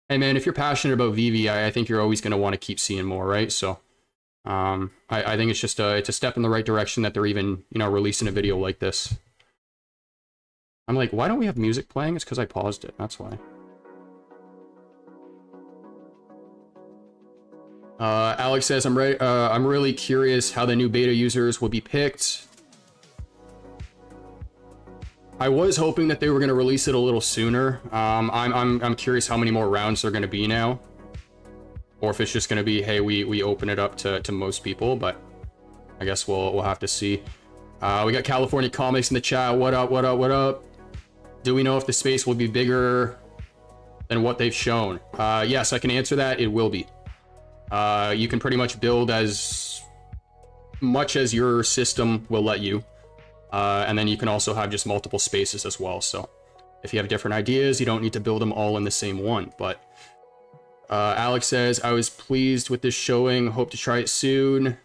Hey man, if you're passionate about VV, I think you're always gonna want to keep seeing more, right? So I think it's just it's a step in the right direction that they're even, you know, releasing a video like this. I'm like, why don't we have music playing? It's because I paused it. That's why. Alex says, I'm really curious how the new beta users will be picked. I was hoping that they were going to release it a little sooner. I'm curious how many more rounds there are going to be now, or if it's just going to be, hey, we open it up to most people. But I guess we'll have to see. We got California Comics in the chat. What up? What up? What up? Do we know if the space will be bigger than what they've shown? Yes, I can answer that. It will be. You can pretty much build as much as your system will let you. And then you can also have just multiple spaces as well. So if you have different ideas, you don't need to build them all in the same one. But Alex says, I was pleased with this showing. Hope to try it soon.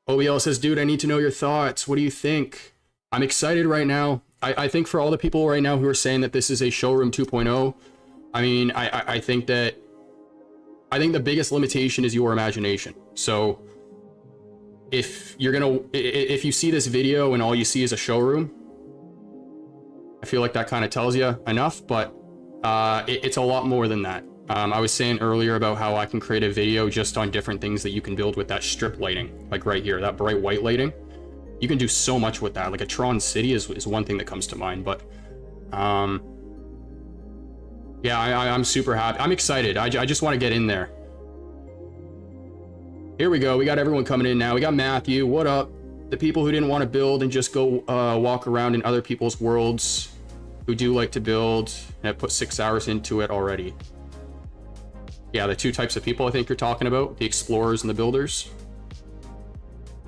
OBL says, dude, I need to know your thoughts. What do you think? I'm excited right now. I think for all the people right now who are saying that this is a showroom 2.0, I mean, I think the biggest limitation is your imagination. So if you see this video and all you see is a showroom, I feel like that kind of tells you enough, but it's a lot more than that. I was saying earlier about how I can create a video just on different things that you can build with that strip lighting, like right here, that bright white lighting. You can do so much with that. Like a Tron City is one thing that comes to mind, but yeah, I'm super happy. I'm excited. I just want to get in there. Here we go. We got everyone coming in now. We got Matthew. What up? The people who didn't want to build and just go walk around in other people's worlds, who do like to build and have put 6 hours into it already. Yeah, the two types of people I think you're talking about, the explorers and the builders.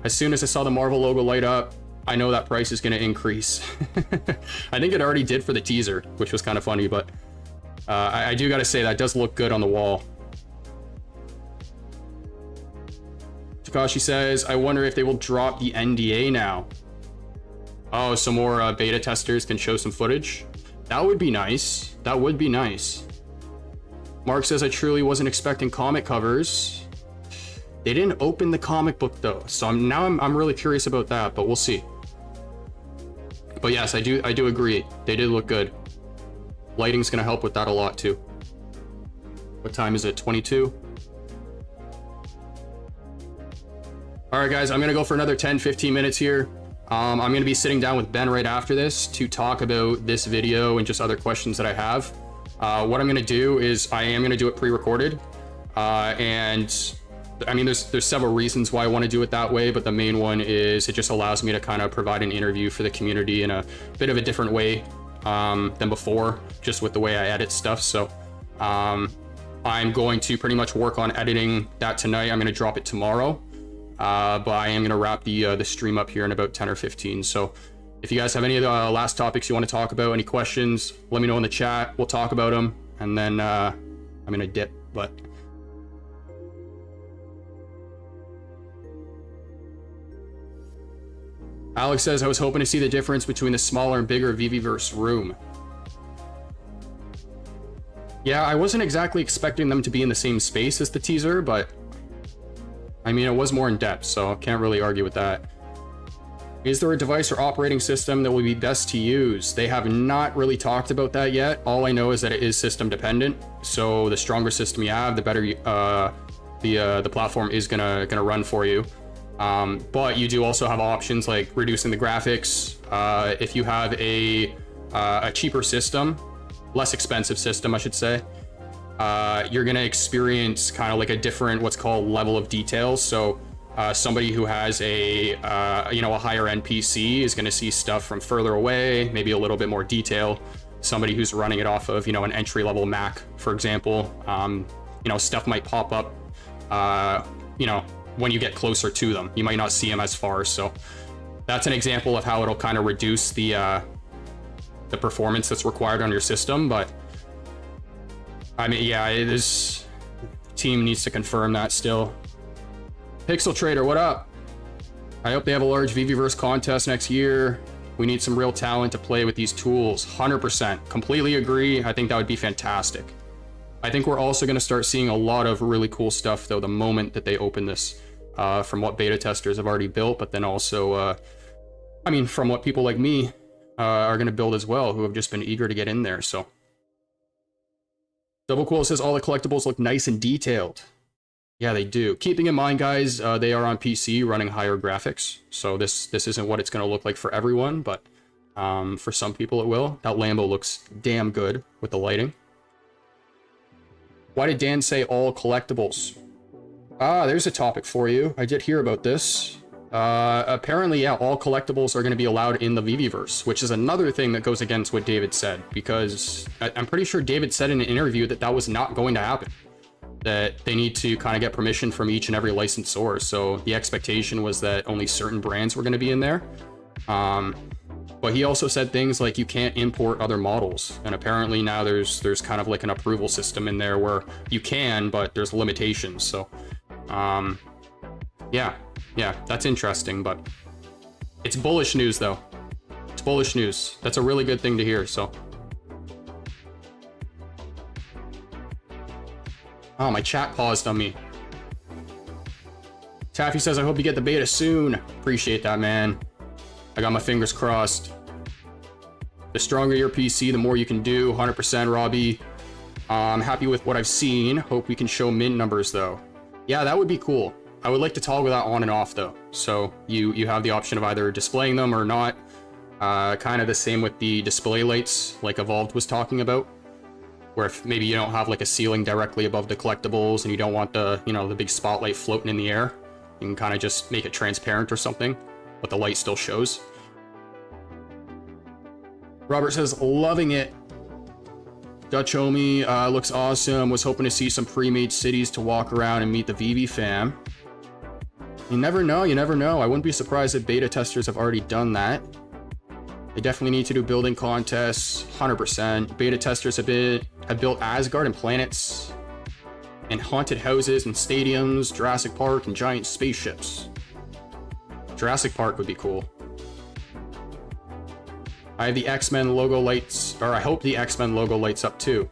As soon as I saw the Marvel logo light up, I know that price is going to increase. I think it already did for the teaser, which was kind of funny, but I do got to say that does look good on the wall. Takashi says, I wonder if they will drop the NDA now. Oh, some more beta testers can show some footage. That would be nice. That would be nice. Mark says, I truly wasn't expecting comic covers. They didn't open the comic book though, so I'm really curious about that, but we'll see. But yes, I do agree. They did look good. Lighting's gonna help with that a lot too. What time is it? 22? All right, guys, I'm gonna go for another 10-15 minutes here. I'm gonna be sitting down with Ben right after this to talk about this video and just other questions that I have. What I'm gonna do is I am gonna do it pre-recorded, and I mean, there's several reasons why I want to do it that way, but the main one is it just allows me to kind of provide an interview for the community in a bit of a different way than before, just with the way I edit stuff. So I'm going to pretty much work on editing that tonight. I'm going to drop it tomorrow, but I am going to wrap the stream up here in about 10 or 15. So if you guys have any of the last topics you want to talk about, any questions, let me know in the chat. We'll talk about them, and then I'm going to dip, but... Alex says, I was hoping to see the difference between the smaller and bigger VeVeVerse room. Yeah, I wasn't exactly expecting them to be in the same space as the teaser, but I mean, it was more in depth, so I can't really argue with that. Is there a device or operating system that will be best to use? They have not really talked about that yet. All I know is that it is system dependent. So the stronger system you have, the better the platform is gonna run for you. But you do also have options like reducing the graphics. If you have a cheaper system, less expensive system, I should say, you're gonna experience kind of like a different what's called level of detail. So somebody who has a higher end PC is gonna see stuff from further away, maybe a little bit more detail. Somebody who's running it off of an entry level Mac, for example, stuff might pop up when you get closer to them. You might not see them as far. So that's an example of how it'll kind of reduce the performance that's required on your system. But I mean, yeah, this team needs to confirm that still. Pixel Trader, what up? I hope they have a large VeVeVerse contest next year. We need some real talent to play with these tools. 100%. Completely agree. I think that would be fantastic. I think we're also going to start seeing a lot of really cool stuff, though, the moment that they open this, from what beta testers have already built, but then also, from what people like me are going to build as well, who have just been eager to get in there. So, Double Cool says all the collectibles look nice and detailed. Yeah, they do. Keeping in mind, guys, they are on PC running higher graphics, so this isn't what it's going to look like for everyone, but for some people it will. That Lambo looks damn good with the lighting. Why did Dan say all collectibles? There's a topic for you. I did hear about this. Apparently, yeah, all collectibles are going to be allowed in the VeVeVerse, which is another thing that goes against what David said, because I'm pretty sure David said in an interview that that was not going to happen. That they need to kind of get permission from each and every licensor. So the expectation was that only certain brands were going to be in there. But he also said things like you can't import other models. And apparently now there's kind of like an approval system in there where you can, but there's limitations. So yeah, that's interesting, but it's bullish news though. It's bullish news. That's a really good thing to hear. So oh, my chat paused on me. Taffy says, I hope you get the beta soon. Appreciate that, man. I got my fingers crossed. The stronger your PC, the more you can do. 100%, Robbie. I'm happy with what I've seen. Hope we can show min numbers, though. Yeah, that would be cool. I would like to toggle that on and off, though. So you have the option of either displaying them or not. Kind of the same with the display lights, like Evolved was talking about. Where if maybe you don't have like a ceiling directly above the collectibles and you don't want the, the big spotlight floating in the air, you can kind of just make it transparent or something, but the light still shows. Robert says, loving it. Dutch Homie looks awesome. Was hoping to see some pre-made cities to walk around and meet the VV fam. You never know, you never know. I wouldn't be surprised if beta testers have already done that. They definitely need to do building contests, 100%. Beta testers have built Asgard and planets, and haunted houses and stadiums, Jurassic Park, and giant spaceships. Jurassic Park would be cool. I have the X-Men logo lights, or I hope the X-Men logo lights up too.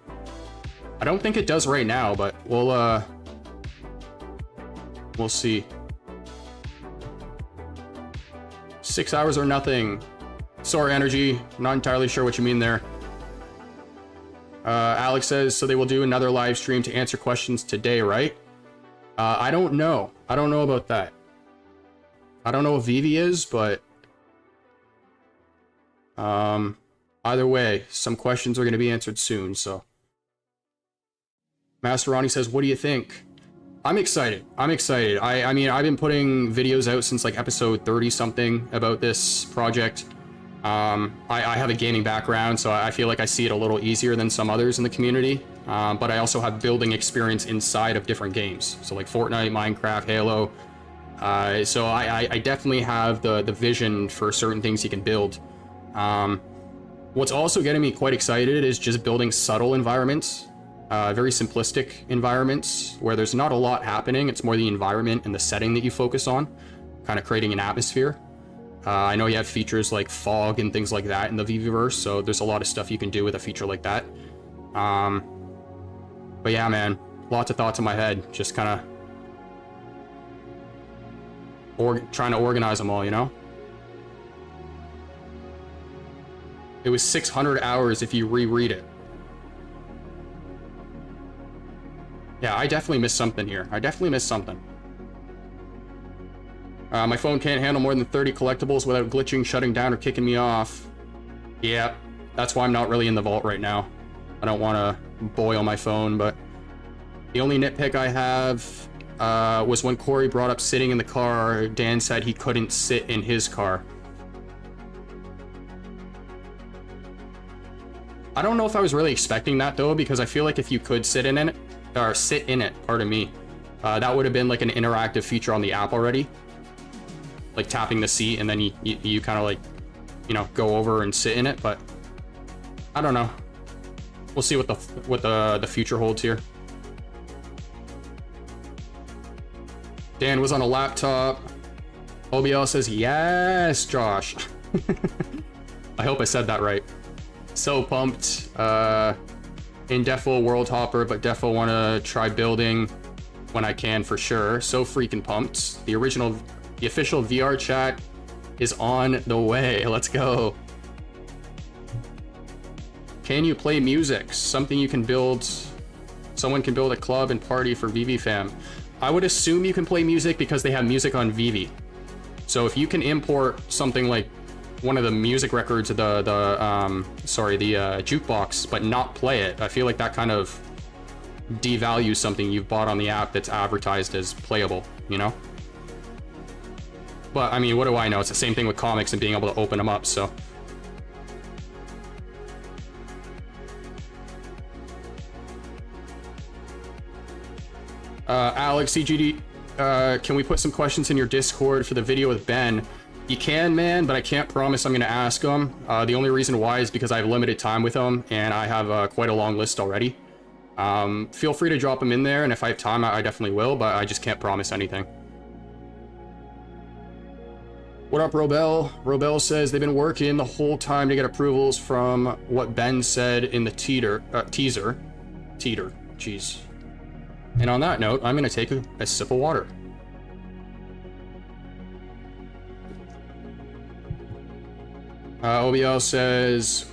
I don't think it does right now, but we'll see. 6 hours or nothing. Sorry, Energy. Not entirely sure what you mean there. Alex says, so they will do another live stream to answer questions today, right? I don't know. I don't know about that. I don't know what Vivi is, but either way, some questions are going to be answered soon, so. Master Ronnie says, what do you think? I'm excited. I'm excited. I mean, I've been putting videos out since like episode 30 something about this project. I have a gaming background, so I feel like I see it a little easier than some others in the community. But I also have building experience inside of different games. So like Fortnite, Minecraft, Halo. So I definitely have the vision for certain things you can build. What's also getting me quite excited is just building subtle environments. Very simplistic environments where there's not a lot happening. It's more the environment and the setting that you focus on, kind of creating an atmosphere. I know you have features like fog and things like that in the VeVeVerse, so there's a lot of stuff you can do with a feature like that. But yeah, man, lots of thoughts in my head, just kind of trying to organize them all, you know? It was 600 hours if you reread it. Yeah, I definitely missed something here. I definitely missed something. My phone can't handle more than 30 collectibles without glitching, shutting down, or kicking me off. Yeah, that's why I'm not really in the vault right now. I don't want to boil my phone, but the only nitpick I have was when Corey brought up sitting in the car. Dan said he couldn't sit in his car. I don't know if I was really expecting that though, because I feel like if you could sit in it, pardon me, that would have been like an interactive feature on the app already. Like tapping the seat and then you kind of like, you know, go over and sit in it, but I don't know. We'll see what the future holds here. Dan was on a laptop. OBL says, yes, Josh. I hope I said that right. So pumped. In Defo World Hopper, but Defo want to try building when I can for sure. So freaking pumped. The official VR chat is on the way. Let's go. Can you play music? Something you can build. Someone can build a club and party for VeVeFam. I would assume you can play music because they have music on Vivi. So if you can import something like one of the music records of the jukebox, but not play it, I feel like that kind of devalues something you've bought on the app that's advertised as playable, you know? But I mean, what do I know? It's the same thing with comics and being able to open them up, so. Alex, CGD, can we put some questions in your Discord for the video with Ben? You can, man, but I can't promise I'm going to ask him. The only reason why is because I have limited time with him, and I have quite a long list already. Feel free to drop them in there, and if I have time, I definitely will, but I just can't promise anything. What up, Robel? Robel says they've been working the whole time to get approvals from what Ben said in the teaser. Teeter, jeez. And on that note, I'm going to take a sip of water. OBL says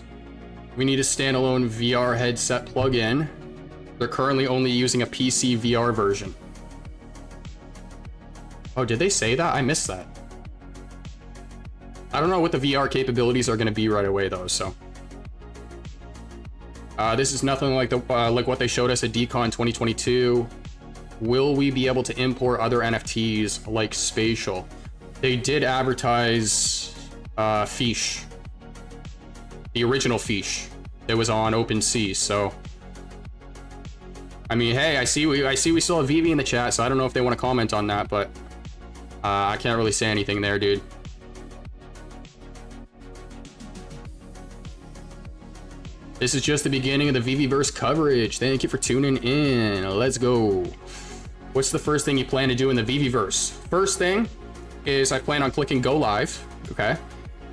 we need a standalone VR headset plug-in. They're currently only using a PC VR version. Oh, did they say that? I missed that. I don't know what the VR capabilities are going to be right away though, so. This is nothing like like what they showed us at DCon 2022. Will we be able to import other NFTs like Spatial? They did advertise Fish. The original Fish that was on OpenSea, so. I mean, hey, I see we still have Vivi in the chat, so I don't know if they want to comment on that, but I can't really say anything there, dude. This is just the beginning of the VeVeVerse coverage. Thank you for tuning in. Let's go. What's the first thing you plan to do in the VeVeVerse? First thing is I plan on clicking go live, okay?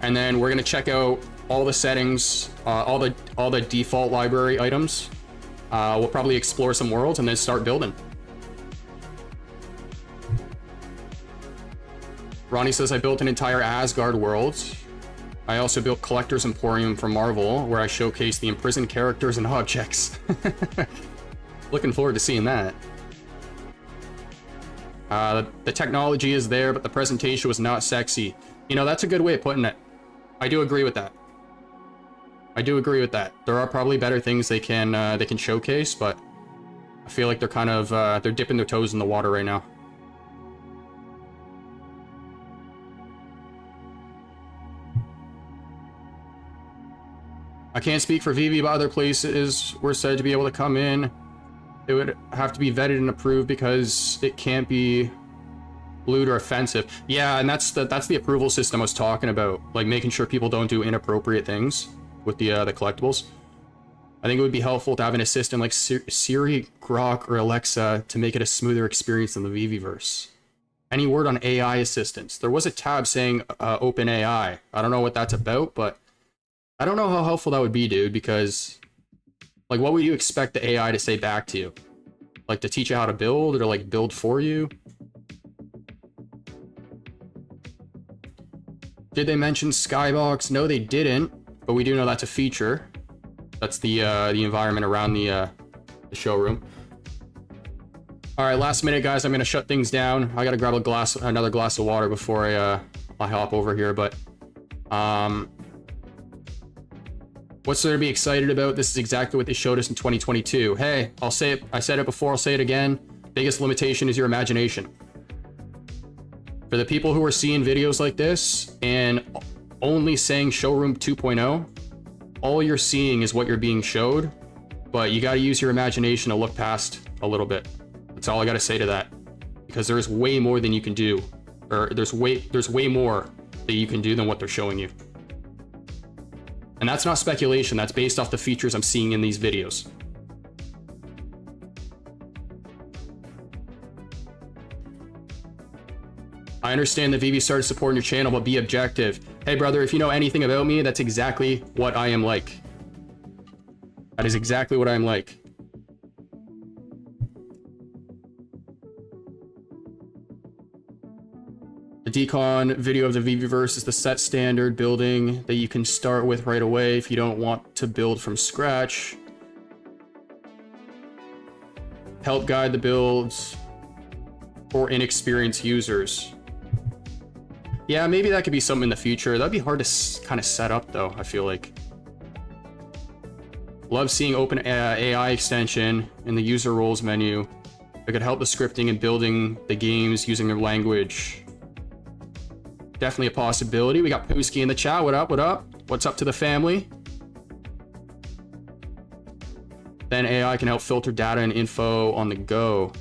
And then we're gonna check out all the settings, all the default library items. We'll probably explore some worlds and then start building. Ronnie says I built an entire Asgard world. I also built Collector's Emporium for Marvel, where I showcase the imprisoned characters and objects. Looking forward to seeing that. The technology is there, but the presentation was not sexy. You know, that's a good way of putting it. I do agree with that. I do agree with that. There are probably better things they can showcase, but I feel like they're kind of they're dipping their toes in the water right now. I can't speak for Vivi, but other places were said to be able to come in. It would have to be vetted and approved because it can't be lewd or offensive. Yeah, and that's the approval system I was talking about, like making sure people don't do inappropriate things with the collectibles. I think it would be helpful to have an assistant like Siri, Grok, or Alexa to make it a smoother experience in the VeVeVerse. Any word on AI assistants? There was a tab saying Open AI. I don't know what that's about, but I don't know how helpful that would be, dude, because like what would you expect the AI to say back to you? Like to teach you how to build or like build for you? Did they mention Skybox? No, they didn't, but we do know that's a feature. That's the environment around the showroom. All right, last minute, guys. I'm gonna shut things down. I gotta grab another glass of water before I hop over here. But what's there to be excited about? This is exactly what they showed us in 2022. Hey, I'll say it. I said it before. I'll say it again. Biggest limitation is your imagination. For the people who are seeing videos like this and only saying Showroom 2.0, all you're seeing is what you're being showed. But you got to use your imagination to look past a little bit. That's all I got to say to that, because there is way more than you can do, or there's way more that you can do than what they're showing you. And that's not speculation. That's based off the features I'm seeing in these videos. I understand that VeVe started supporting your channel, but be objective. Hey, brother, if you know anything about me, that's exactly what I am like. That is exactly what I'm like. The decon video of the VeVeVerse is the set standard building that you can start with right away if you don't want to build from scratch. Help guide the builds for inexperienced users. Yeah, maybe that could be something in the future. That'd be hard to kind of set up, though, I feel like. Love seeing open AI extension in the user roles menu. It could help the scripting and building the games using their language. Definitely a possibility. We got Pooski in the chat. What up? What up? What's up to the family? Then AI can help filter data and info on the go.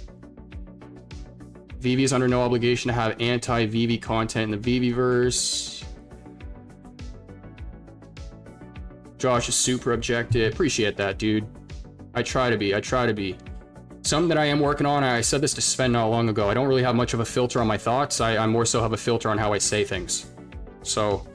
VeVe is under no obligation to have anti-VeVe content in the VeVeVerse. Josh is super objective. Appreciate that, dude. I try to be. Something that I am working on, I said this to Sven not long ago, I don't really have much of a filter on my thoughts. I more so have a filter on how I say things. So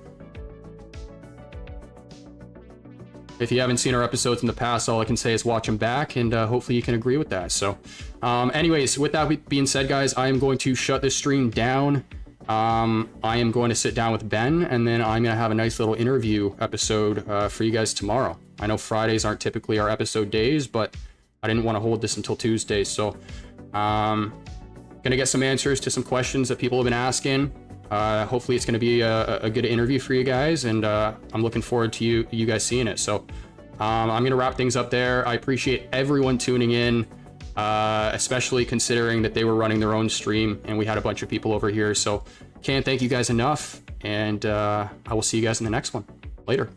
if you haven't seen our episodes in the past, all I can say is watch them back, and hopefully you can agree with that. So anyways, with that being said, guys, I am going to shut this stream down. I am going to sit down with Ben, and then I'm going to have a nice little interview episode for you guys tomorrow. I know Fridays aren't typically our episode days, but I didn't want to hold this until Tuesday. So going to get some answers to some questions that people have been asking. Hopefully it's going to be a good interview for you guys, and I'm looking forward to you guys seeing it. So I'm going to wrap things up there. I appreciate everyone tuning in, especially considering that they were running their own stream and we had a bunch of people over here. So can't thank you guys enough, and I will see you guys in the next one. Later.